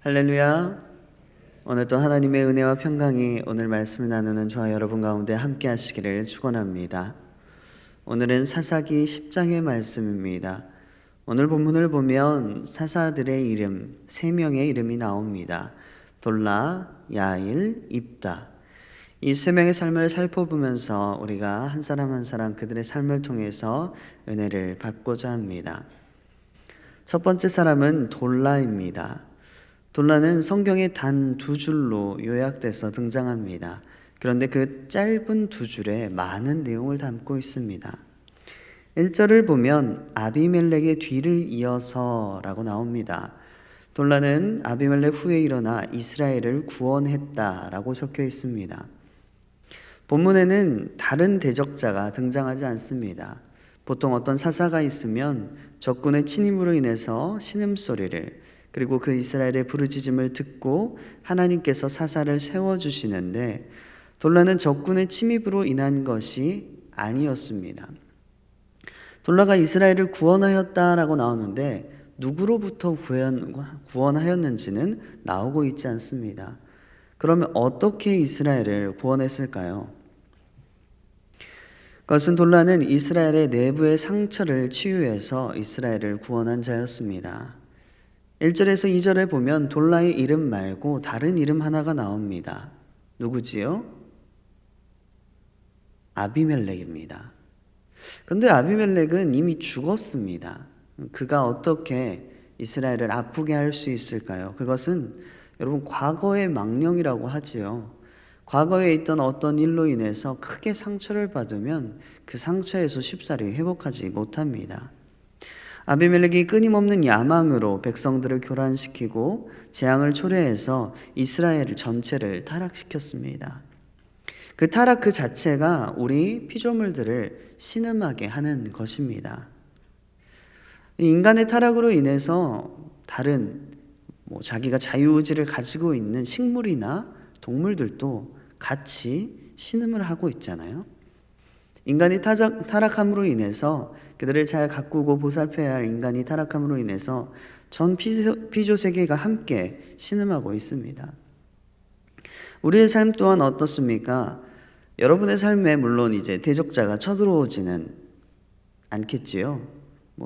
할렐루야. 오늘도 하나님의 은혜와 평강이 오늘 말씀을 나누는 저와 여러분 가운데 함께 하시기를 축원합니다. 오늘은 사사기 10장의 말씀입니다. 오늘 본문을 보면 사사들의 이름 3명의 이름이 나옵니다. 돌라, 야일, 입다. 이 3명의 삶을 살펴보면서 우리가 한 사람 한 사람 그들의 삶을 통해서 은혜를 받고자 합니다. 첫 번째 사람은 돌라입니다. 돌라는 성경에 단 2줄로 요약돼서 등장합니다. 그런데 그 짧은 2줄에 많은 내용을 담고 있습니다. 1절을 보면 아비멜렉의 뒤를 이어서라고 나옵니다. 돌라는 아비멜렉 후에 일어나 이스라엘을 구원했다라고 적혀 있습니다. 본문에는 다른 대적자가 등장하지 않습니다. 보통 어떤 사사가 있으면 적군의 침입으로 인해서 신음소리를 그리고 그 이스라엘의 부르짖음을 듣고 하나님께서 사사를 세워주시는데 돌라는 적군의 침입으로 인한 것이 아니었습니다. 돌라가 이스라엘을 구원하였다라고 나오는데 누구로부터 구원하였는지는 나오고 있지 않습니다. 그러면 어떻게 이스라엘을 구원했을까요? 그것은 돌라는 이스라엘의 내부의 상처를 치유해서 이스라엘을 구원한 자였습니다. 1절에서 2절에 보면 돌라의 이름 말고 다른 이름 하나가 나옵니다. 누구지요? 아비멜렉입니다. 그런데 아비멜렉은 이미 죽었습니다. 그가 어떻게 이스라엘을 아프게 할 수 있을까요? 그것은 여러분 과거의 망령이라고 하지요. 과거에 있던 어떤 일로 인해서 크게 상처를 받으면 그 상처에서 쉽사리 회복하지 못합니다. 아비멜렉이 끊임없는 야망으로 백성들을 교란시키고 재앙을 초래해서 이스라엘 전체를 타락시켰습니다. 그 타락 그 자체가 우리 피조물들을 신음하게 하는 것입니다. 인간의 타락으로 인해서 다른 자기가 자유의지를 가지고 있는 식물이나 동물들도 같이 신음을 하고 있잖아요. 인간이 타락함으로 인해서 그들을 잘 가꾸고 보살펴야 할 인간이 타락함으로 인해서 전 피조 세계가 함께 신음하고 있습니다. 우리의 삶 또한 어떻습니까? 여러분의 삶에 물론 이제 대적자가 쳐들어오지는 않겠지요.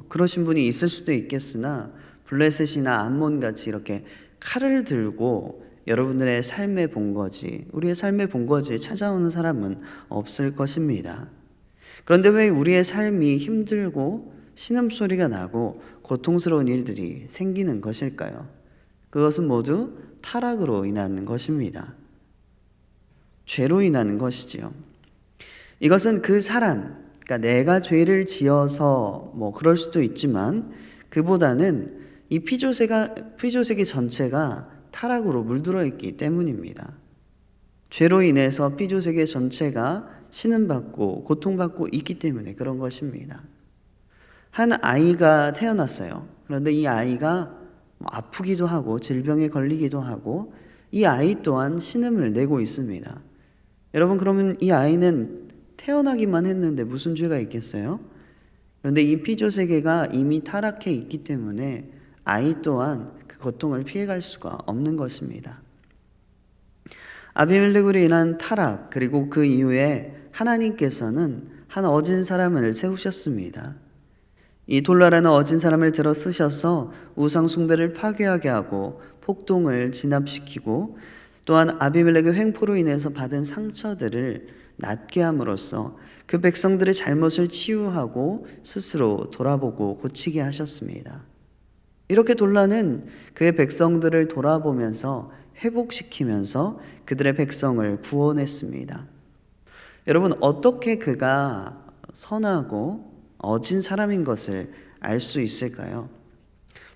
그러신 분이 있을 수도 있겠으나 블레셋이나 암몬 같이 이렇게 칼을 들고 여러분들의 삶의 본거지, 우리의 삶의 본거지에 찾아오는 사람은 없을 것입니다. 그런데 왜 우리의 삶이 힘들고 신음소리가 나고 고통스러운 일들이 생기는 것일까요? 그것은 모두 타락으로 인한 것입니다. 죄로 인한 것이지요. 이것은 그 사람, 그러니까 내가 죄를 지어서 그럴 수도 있지만 그보다는 이 피조세계 전체가 타락으로 물들어 있기 때문입니다. 죄로 인해서 피조세계 전체가 신음받고 고통받고 있기 때문에 그런 것입니다. 한 아이가 태어났어요. 그런데 이 아이가 아프기도 하고 질병에 걸리기도 하고 이 아이 또한 신음을 내고 있습니다. 여러분, 그러면 이 아이는 태어나기만 했는데 무슨 죄가 있겠어요? 그런데 이 피조세계가 이미 타락해 있기 때문에 아이 또한 그 고통을 피해갈 수가 없는 것입니다. 아비멜렉으로 인한 타락 그리고 그 이후에 하나님께서는 한 어진 사람을 세우셨습니다. 이 돌라라는 어진 사람을 들어 쓰셔서 우상 숭배를 파괴하게 하고 폭동을 진압시키고 또한 아비멜렉의 횡포로 인해서 받은 상처들을 낫게 함으로써 그 백성들의 잘못을 치유하고 스스로 돌아보고 고치게 하셨습니다. 이렇게 돌라는 그의 백성들을 돌아보면서 회복시키면서 그들의 백성을 구원했습니다. 여러분, 어떻게 그가 선하고 어진 사람인 것을 알 수 있을까요?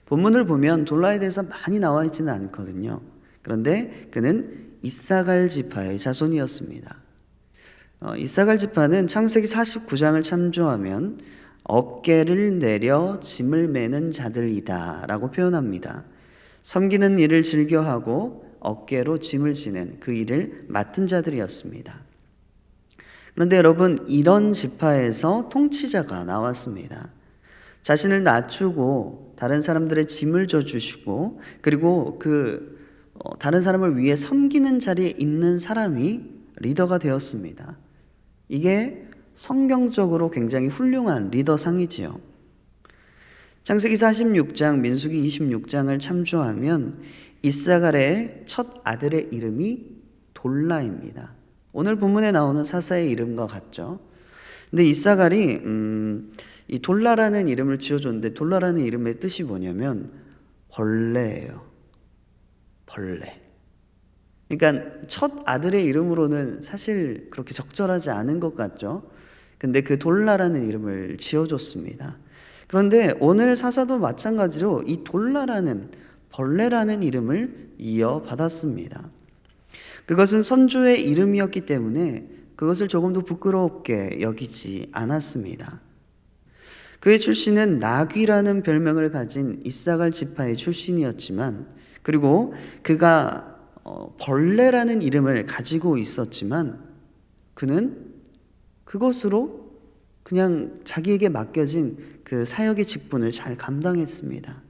본문을 보면 돌라에 대해서 많이 나와 있지는 않거든요. 그런데 그는 이사갈 지파의 자손이었습니다. 이사갈 지파는 창세기 49장을 참조하면 어깨를 내려 짐을 매는 자들이다 라고 표현합니다. 섬기는 일을 즐겨하고 어깨로 짐을 지는 그 일을 맡은 자들이었습니다. 그런데 여러분, 이런 지파에서 통치자가 나왔습니다. 자신을 낮추고 다른 사람들의 짐을 져주시고 그리고 다른 사람을 위해 섬기는 자리에 있는 사람이 리더가 되었습니다. 이게 성경적으로 굉장히 훌륭한 리더상이지요. 창세기 46장, 민수기 26장을 참조하면 이사갈의 첫 아들의 이름이 돌라입니다. 오늘 본문에 나오는 사사의 이름과 같죠. 근데 이사갈이 이 돌라라는 이름을 지어줬는데 돌라라는 이름의 뜻이 뭐냐면 벌레예요. 벌레. 그러니까 첫 아들의 이름으로는 사실 그렇게 적절하지 않은 것 같죠. 근데 그 돌라라는 이름을 지어줬습니다. 그런데 오늘 사사도 마찬가지로 이 돌라라는 벌레라는 이름을 이어받았습니다. 그것은 선조의 이름이었기 때문에 그것을 조금도 부끄럽게 여기지 않았습니다. 그의 출신은 나귀라는 별명을 가진 이사갈 지파의 출신이었지만 그리고 그가 벌레라는 이름을 가지고 있었지만 그는 그것으로 그냥 자기에게 맡겨진 그 사역의 직분을 잘 감당했습니다.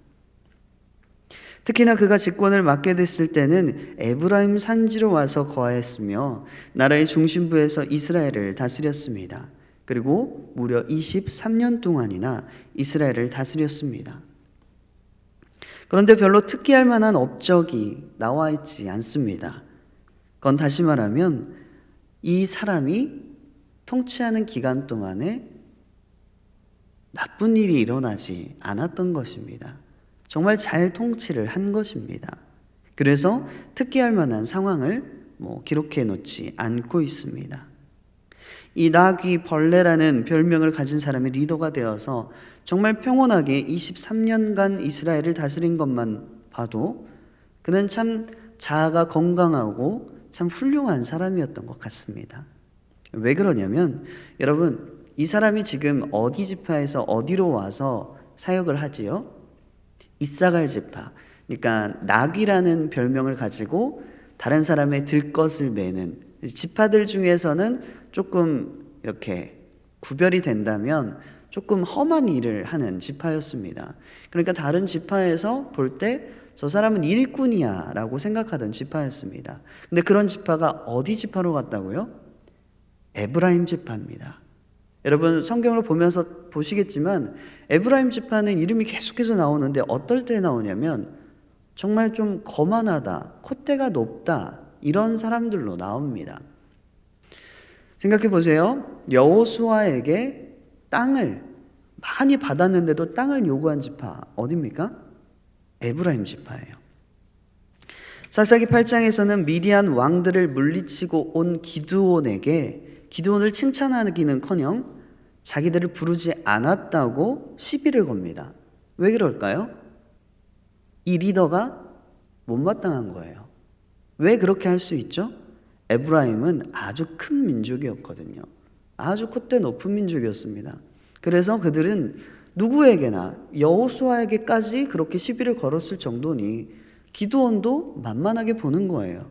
특히나 그가 직권을 맡게 됐을 때는 에브라임 산지로 와서 거하였으며 나라의 중심부에서 이스라엘을 다스렸습니다. 그리고 무려 23년 동안이나 이스라엘을 다스렸습니다. 그런데 별로 특기할 만한 업적이 나와 있지 않습니다. 그건 다시 말하면 이 사람이 통치하는 기간 동안에 나쁜 일이 일어나지 않았던 것입니다. 정말 잘 통치를 한 것입니다. 그래서 특기할 만한 상황을 기록해 놓지 않고 있습니다. 이 나귀 벌레라는 별명을 가진 사람이 리더가 되어서 정말 평온하게 23년간 이스라엘을 다스린 것만 봐도 그는 참 자아가 건강하고 참 훌륭한 사람이었던 것 같습니다. 왜 그러냐면 여러분 이 사람이 지금 어디 지파에서 어디로 와서 사역을 하지요? 이사갈 지파. 그러니까 나귀라는 별명을 가지고 다른 사람의 들것을 매는 지파들 중에서는 조금 이렇게 구별이 된다면 조금 험한 일을 하는 지파였습니다. 그러니까 다른 지파에서 볼 때 저 사람은 일꾼이야 라고 생각하던 지파였습니다. 근데 그런 지파가 어디 지파로 갔다고요? 에브라임 지파입니다. 여러분 성경을 보면서 보시겠지만 에브라임 지파는 이름이 계속해서 나오는데 어떨 때 나오냐면 정말 좀 거만하다, 콧대가 높다 이런 사람들로 나옵니다. 생각해 보세요. 여호수아에게 땅을 많이 받았는데도 땅을 요구한 지파 어디입니까? 에브라임 지파예요. 사사기 8장에서는 미디안 왕들을 물리치고 온 기드온에게 기드온을 칭찬하기는커녕 자기들을 부르지 않았다고 시비를 겁니다. 왜 그럴까요? 이 리더가 못마땅한 거예요. 왜 그렇게 할 수 있죠? 에브라임은 아주 큰 민족이었거든요. 아주 콧대 높은 민족이었습니다. 그래서 그들은 누구에게나 여호수아에게까지 그렇게 시비를 걸었을 정도니 기드온도 만만하게 보는 거예요.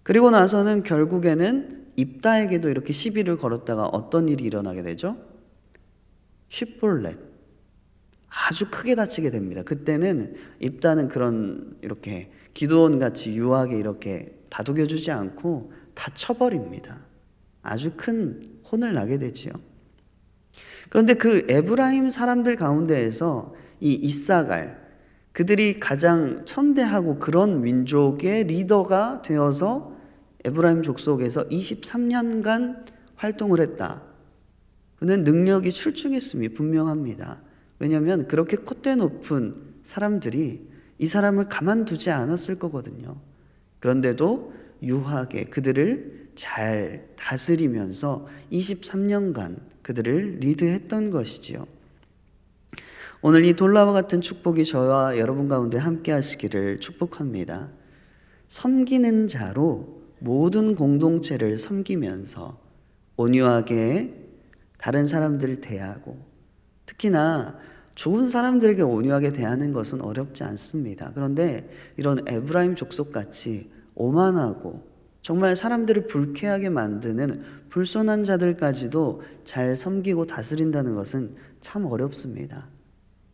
그리고 나서는 결국에는 입다에게도 이렇게 시비를 걸었다가 어떤 일이 일어나게 되죠? 십볼렛. 아주 크게 다치게 됩니다. 그때는 입다는 그런 이렇게 기드온 같이 유하게 이렇게 다독여주지 않고 다 쳐버립니다. 아주 큰 혼을 나게 되지요. 그런데 그 에브라임 사람들 가운데에서 이 이사갈 그들이 가장 천대하고 그런 민족의 리더가 되어서 에브라임 족속에서 23년간 활동을 했다. 그는 능력이 출중했음이 분명합니다. 왜냐하면 그렇게 콧대 높은 사람들이 이 사람을 가만두지 않았을 거거든요. 그런데도 유하게 그들을 잘 다스리면서 23년간 그들을 리드했던 것이지요. 오늘 이 돌라와 같은 축복이 저와 여러분 가운데 함께 하시기를 축복합니다. 섬기는 자로 모든 공동체를 섬기면서 온유하게 다른 사람들을 대하고 특히나 좋은 사람들에게 온유하게 대하는 것은 어렵지 않습니다. 그런데 이런 에브라임 족속같이 오만하고 정말 사람들을 불쾌하게 만드는 불손한 자들까지도 잘 섬기고 다스린다는 것은 참 어렵습니다.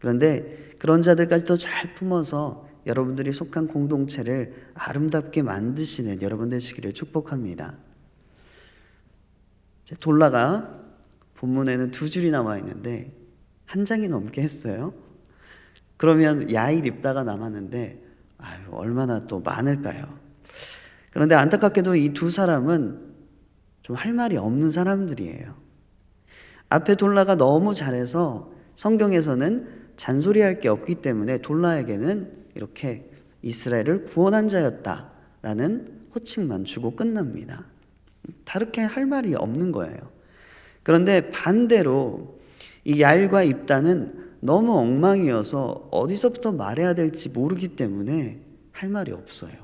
그런데 그런 자들까지도 잘 품어서 여러분들이 속한 공동체를 아름답게 만드시는 여러분 되시기를 축복합니다. 돌라가 본문에는 2줄이 나와 있는데 한 장이 넘게 했어요. 그러면 야일 입다가 남았는데 얼마나 또 많을까요? 그런데 안타깝게도 이 두 사람은 좀 할 말이 없는 사람들이에요. 앞에 돌라가 너무 잘해서 성경에서는 잔소리할 게 없기 때문에 돌라에게는 이렇게 이스라엘을 구원한 자였다라는 호칭만 주고 끝납니다. 다르게 할 말이 없는 거예요. 그런데 반대로 이 야일과 입다는 너무 엉망이어서 어디서부터 말해야 될지 모르기 때문에 할 말이 없어요.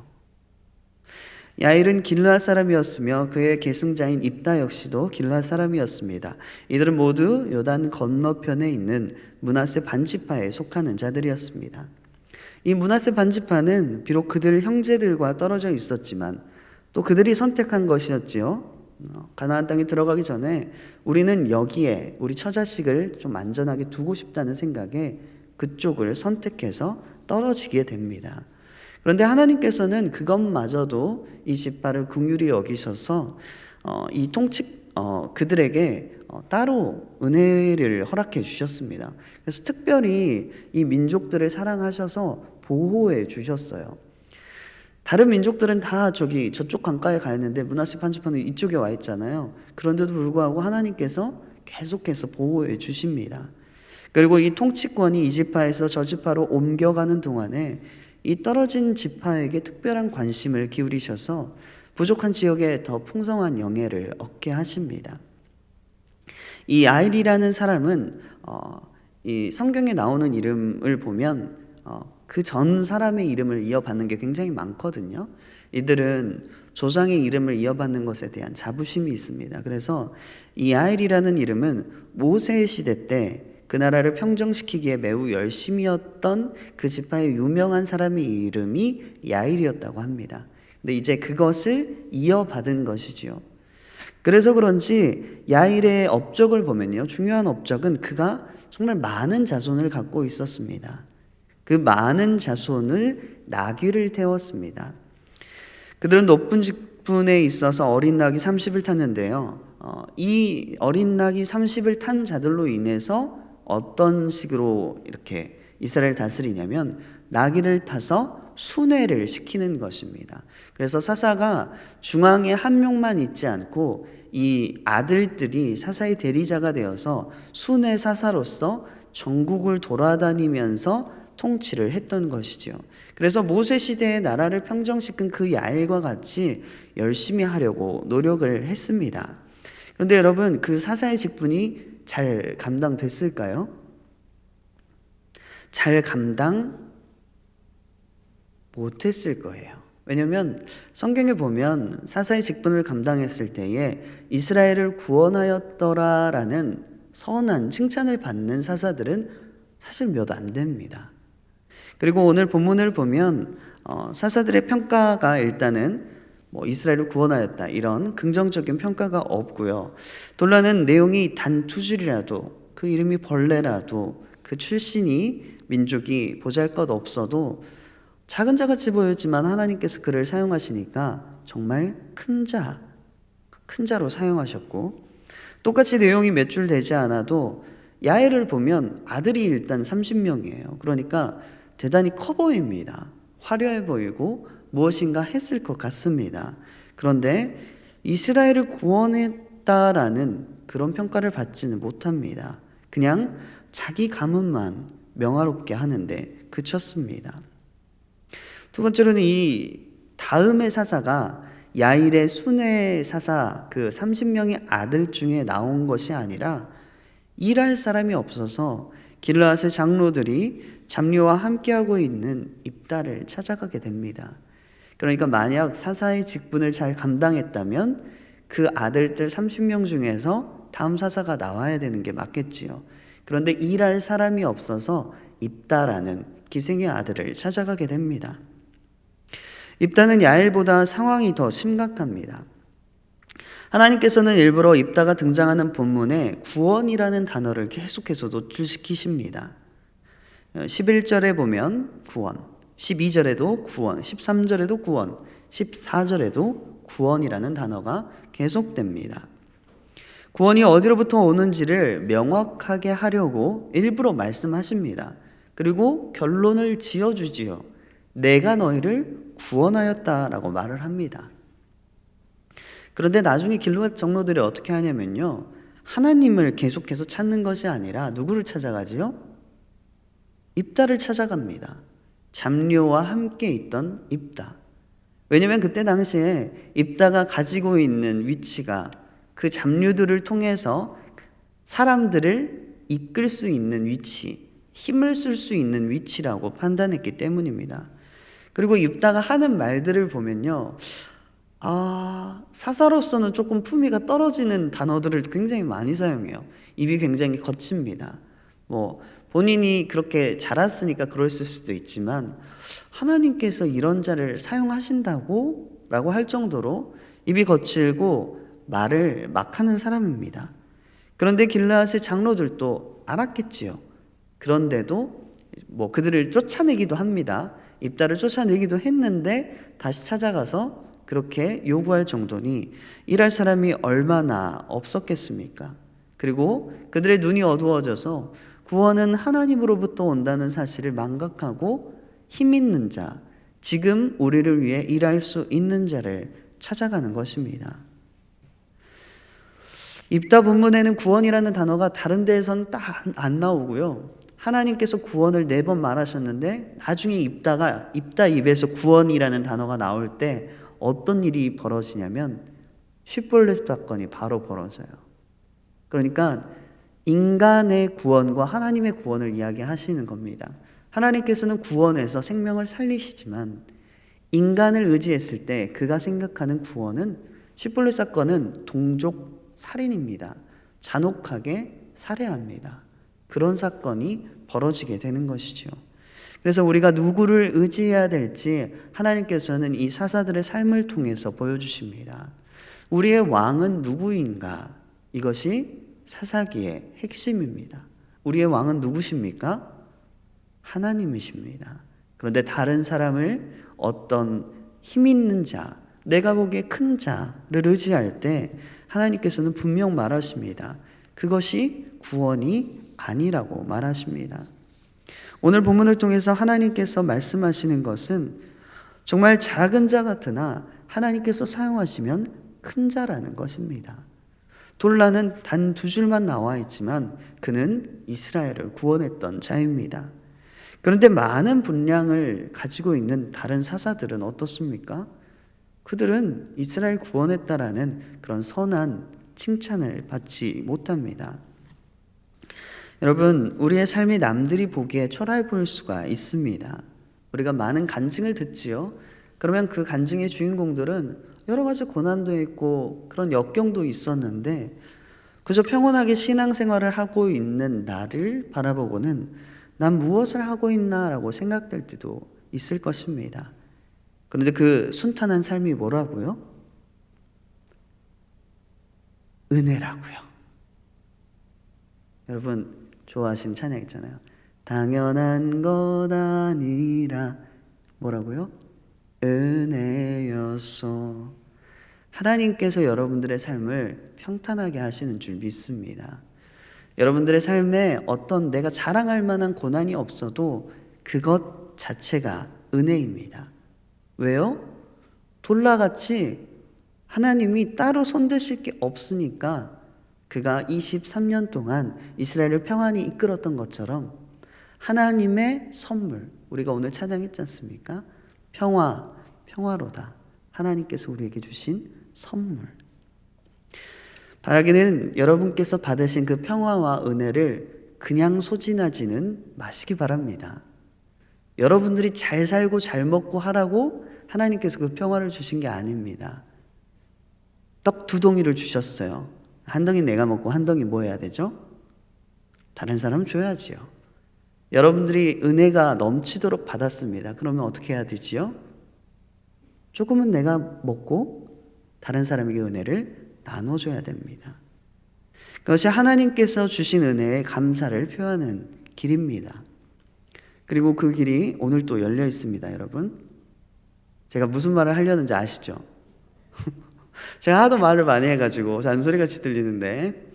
야일은 길르앗 사람이었으며 그의 계승자인 입다 역시도 길르앗 사람이었습니다. 이들은 모두 요단 건너편에 있는 므낫세 반지파에 속하는 자들이었습니다. 이 므낫세 반지파는 비록 그들 형제들과 떨어져 있었지만 또 그들이 선택한 것이었지요. 가나안 땅에 들어가기 전에 우리는 여기에 우리 처자식을 좀 안전하게 두고 싶다는 생각에 그쪽을 선택해서 떨어지게 됩니다. 그런데 하나님께서는 그것마저도 이 지파를 긍휼히 여기셔서 그들에게 따로 은혜를 허락해 주셨습니다. 그래서 특별히 이 민족들을 사랑하셔서 보호해 주셨어요. 다른 민족들은 다 저쪽 강가에 가 있는데 므낫세 반지파는 이쪽에 와 있잖아요. 그런데도 불구하고 하나님께서 계속해서 보호해 주십니다. 그리고 이 통치권이 이 지파에서 저 지파로 옮겨가는 동안에 이 떨어진 지파에게 특별한 관심을 기울이셔서 부족한 지역에 더 풍성한 영예를 얻게 하십니다. 이 아일이라는 사람은 이 성경에 나오는 이름을 보면 그 전 사람의 이름을 이어받는 게 굉장히 많거든요. 이들은 조상의 이름을 이어받는 것에 대한 자부심이 있습니다. 그래서 이 아일이라는 이름은 모세 시대 때 그 나라를 평정시키기에 매우 열심이었던 그 지파의 유명한 사람의 이름이 야일이었다고 합니다. 근데 이제 그것을 이어받은 것이지요. 그래서 그런지 야일의 업적을 보면요, 중요한 업적은 그가 정말 많은 자손을 갖고 있었습니다. 그 많은 자손을 나귀를 태웠습니다. 그들은 높은 직분에 있어서 어린 나귀 30을 탔는데요. 이 어린 나귀 30을 탄 자들로 인해서 어떤 식으로 이렇게 이스라엘을 다스리냐면 나귀를 타서 순회를 시키는 것입니다. 그래서 사사가 중앙에 한 명만 있지 않고 이 아들들이 사사의 대리자가 되어서 순회 사사로서 전국을 돌아다니면서 통치를 했던 것이죠. 그래서 모세 시대의 나라를 평정시킨 그 야일과 같이 열심히 하려고 노력을 했습니다. 그런데 여러분, 그 사사의 직분이 잘 감당됐을까요? 잘 감당 못했을 거예요. 왜냐하면 성경에 보면 사사의 직분을 감당했을 때에 이스라엘을 구원하였더라라는 선한 칭찬을 받는 사사들은 사실 몇 안 됩니다. 그리고 오늘 본문을 보면 사사들의 평가가 일단은 이스라엘을 구원하였다 이런 긍정적인 평가가 없고요. 돌라는 내용이 단 2줄이라도 그 이름이 벌레라도 그 출신이 민족이 보잘것없어도 작은 자같이 보였지만 하나님께서 그를 사용하시니까 정말 큰 자로 사용하셨고, 똑같이 내용이 몇 줄 되지 않아도 야엘을 보면 아들이 일단 30명이에요. 그러니까 대단히 커 보입니다. 화려해 보이고 무엇인가 했을 것 같습니다. 그런데 이스라엘을 구원했다라는 그런 평가를 받지는 못합니다. 그냥 자기 가문만 명화롭게 하는데 그쳤습니다. 두 번째로는 이 다음의 사사가 야일의 순회 사사 그 30명의 아들 중에 나온 것이 아니라 일할 사람이 없어서 길르앗의 장로들이 잡류와 함께하고 있는 입다를 찾아가게 됩니다. 그러니까 만약 사사의 직분을 잘 감당했다면 그 아들들 30명 중에서 다음 사사가 나와야 되는 게 맞겠지요. 그런데 일할 사람이 없어서 입다라는 기생의 아들을 찾아가게 됩니다. 입다는 야엘보다 상황이 더 심각합니다. 하나님께서는 일부러 입다가 등장하는 본문에 구원이라는 단어를 계속해서 노출시키십니다. 11절에 보면 구원, 12절에도 구원, 13절에도 구원, 14절에도 구원이라는 단어가 계속됩니다. 구원이 어디로부터 오는지를 명확하게 하려고 일부러 말씀하십니다. 그리고 결론을 지어주지요. 내가 너희를 구원하였다라고 말을 합니다. 그런데 나중에 길르앗 장로들이 어떻게 하냐면요, 하나님을 계속해서 찾는 것이 아니라 누구를 찾아가지요? 입다를 찾아갑니다. 잡료와 함께 있던 입다. 왜냐하면 그때 당시에 입다가 가지고 있는 위치가 그 잡류들을 통해서 사람들을 이끌 수 있는 위치, 힘을 쓸 수 있는 위치라고 판단했기 때문입니다. 그리고 입다가 하는 말들을 보면요, 사사로서는 조금 품위가 떨어지는 단어들을 굉장히 많이 사용해요. 입이 굉장히 거칩니다. 본인이 그렇게 자랐으니까 그랬을 수도 있지만 하나님께서 이런 자를 사용하신다고? 라고 할 정도로 입이 거칠고 말을 막 하는 사람입니다. 그런데 길르앗의 장로들도 알았겠지요. 그런데도 그들을 쫓아내기도 합니다. 입다를 쫓아내기도 했는데 다시 찾아가서 그렇게 요구할 정도니 일할 사람이 얼마나 없었겠습니까? 그리고 그들의 눈이 어두워져서 구원은 하나님으로부터 온다는 사실을 망각하고 힘 있는 자, 지금 우리를 위해 일할 수 있는 자를 찾아가는 것입니다. 입다 본문에는 구원이라는 단어가 다른 데에선 딱 안 나오고요. 하나님께서 구원을 4번 말하셨는데 나중에 입다 입에서 구원이라는 단어가 나올 때 어떤 일이 벌어지냐면 쉿볼렛 사건이 바로 벌어져요. 그러니까 인간의 구원과 하나님의 구원을 이야기하시는 겁니다. 하나님께서는 구원해서 생명을 살리시지만 인간을 의지했을 때 그가 생각하는 구원은, 쉿볼렛 사건은 동족 살인입니다. 잔혹하게 살해합니다. 그런 사건이 벌어지게 되는 것이죠. 그래서 우리가 누구를 의지해야 될지 하나님께서는 이 사사들의 삶을 통해서 보여주십니다. 우리의 왕은 누구인가? 이것이 사사기의 핵심입니다. 우리의 왕은 누구십니까? 하나님이십니다. 그런데 다른 사람을 어떤 힘 있는 자, 내가 보기에 큰 자를 의지할 때 하나님께서는 분명 말하십니다. 그것이 구원이 아니라고 말하십니다. 오늘 본문을 통해서 하나님께서 말씀하시는 것은 정말 작은 자 같으나 하나님께서 사용하시면 큰 자라는 것입니다. 돌라는 단 2줄만 나와 있지만 그는 이스라엘을 구원했던 자입니다. 그런데 많은 분량을 가지고 있는 다른 사사들은 어떻습니까? 그들은 이스라엘 구원했다라는 그런 선한 칭찬을 받지 못합니다. 여러분, 우리의 삶이 남들이 보기에 초라해 보일 수가 있습니다. 우리가 많은 간증을 듣지요. 그러면 그 간증의 주인공들은 여러 가지 고난도 있고 그런 역경도 있었는데 그저 평온하게 신앙생활을 하고 있는 나를 바라보고는 난 무엇을 하고 있나라고 생각될 때도 있을 것입니다. 그런데 그 순탄한 삶이 뭐라고요? 은혜라고요. 여러분 좋아하시는 찬양 있잖아요. 당연한 것 아니라 뭐라고요? 은혜였어. 하나님께서 여러분들의 삶을 평탄하게 하시는 줄 믿습니다. 여러분들의 삶에 어떤 내가 자랑할 만한 고난이 없어도 그것 자체가 은혜입니다. 왜요? 돌라같이 하나님이 따로 손대실 게 없으니까 그가 23년 동안 이스라엘을 평안히 이끌었던 것처럼 하나님의 선물, 우리가 오늘 찬양했지 않습니까? 평화로다. 하나님께서 우리에게 주신 선물. 바라기는 여러분께서 받으신 그 평화와 은혜를 그냥 소진하지는 마시기 바랍니다. 여러분들이 잘 살고 잘 먹고 하라고 하나님께서 그 평화를 주신 게 아닙니다. 떡 2덩이를 주셨어요. 한 덩이 내가 먹고 한 덩이 뭐 해야 되죠? 다른 사람 줘야지요. 여러분들이 은혜가 넘치도록 받았습니다. 그러면 어떻게 해야 되지요? 조금은 내가 먹고 다른 사람에게 은혜를 나눠줘야 됩니다. 그것이 하나님께서 주신 은혜에 감사를 표하는 길입니다. 그리고 그 길이 오늘 또 열려 있습니다, 여러분. 제가 무슨 말을 하려는지 아시죠? 제가 하도 말을 많이 해가지고 잔소리같이 들리는데,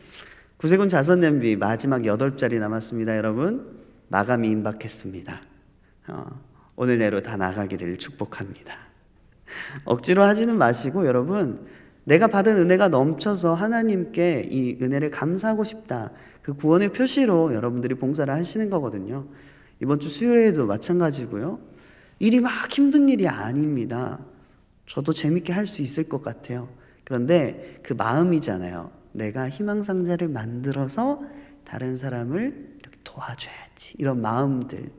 구세군 자선냄비 마지막 8자리 남았습니다, 여러분. 마감이 임박했습니다. 오늘 내로 다 나가기를 축복합니다. 억지로 하지는 마시고, 여러분, 내가 받은 은혜가 넘쳐서 하나님께 이 은혜를 감사하고 싶다, 그 구원의 표시로 여러분들이 봉사를 하시는 거거든요. 이번 주 수요일에도 마찬가지고요. 일이 막 힘든 일이 아닙니다. 저도 재밌게 할 수 있을 것 같아요. 그런데 그 마음이잖아요. 내가 희망상자를 만들어서 다른 사람을 이렇게 도와줘야지, 이런 마음들.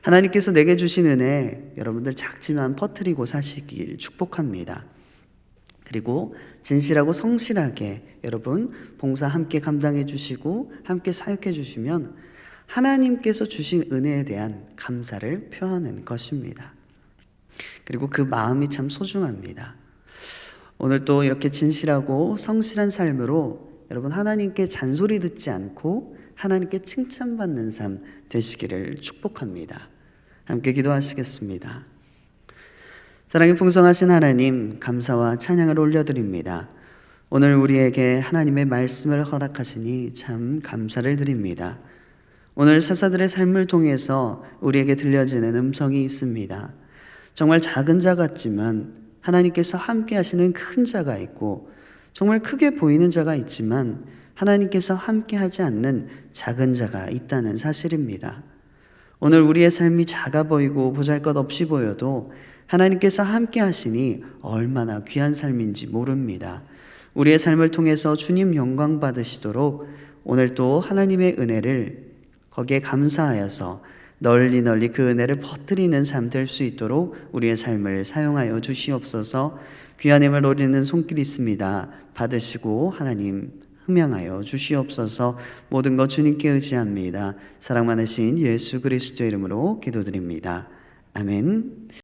하나님께서 내게 주신 은혜, 여러분들 작지만 퍼뜨리고 사시길 축복합니다. 그리고 진실하고 성실하게 여러분 봉사 함께 감당해 주시고 함께 사역해 주시면 하나님께서 주신 은혜에 대한 감사를 표하는 것입니다. 그리고 그 마음이 참 소중합니다. 오늘 또 이렇게 진실하고 성실한 삶으로 여러분 하나님께 잔소리 듣지 않고 하나님께 칭찬받는 삶 되시기를 축복합니다. 함께 기도하시겠습니다. 사랑이 풍성하신 하나님, 감사와 찬양을 올려드립니다. 오늘 우리에게 하나님의 말씀을 허락하시니 참 감사를 드립니다. 오늘 사사들의 삶을 통해서 우리에게 들려지는 음성이 있습니다. 정말 작은 자 같지만 하나님께서 함께 하시는 큰 자가 있고, 정말 크게 보이는 자가 있지만 하나님께서 함께 하지 않는 작은 자가 있다는 사실입니다. 오늘 우리의 삶이 작아 보이고 보잘것없이 보여도 하나님께서 함께 하시니 얼마나 귀한 삶인지 모릅니다. 우리의 삶을 통해서 주님 영광 받으시도록 오늘 또 하나님의 은혜를 거기에 감사하여서 널리 그 은혜를 퍼뜨리는 삶 될 수 있도록 우리의 삶을 사용하여 주시옵소서. 귀한 힘을 노리는 손길이 있습니다. 받으시고 하나님 흠양하여 주시옵소서. 모든 것 주님께 의지합니다. 사랑 많으신 예수 그리스도의 이름으로 기도드립니다. 아멘.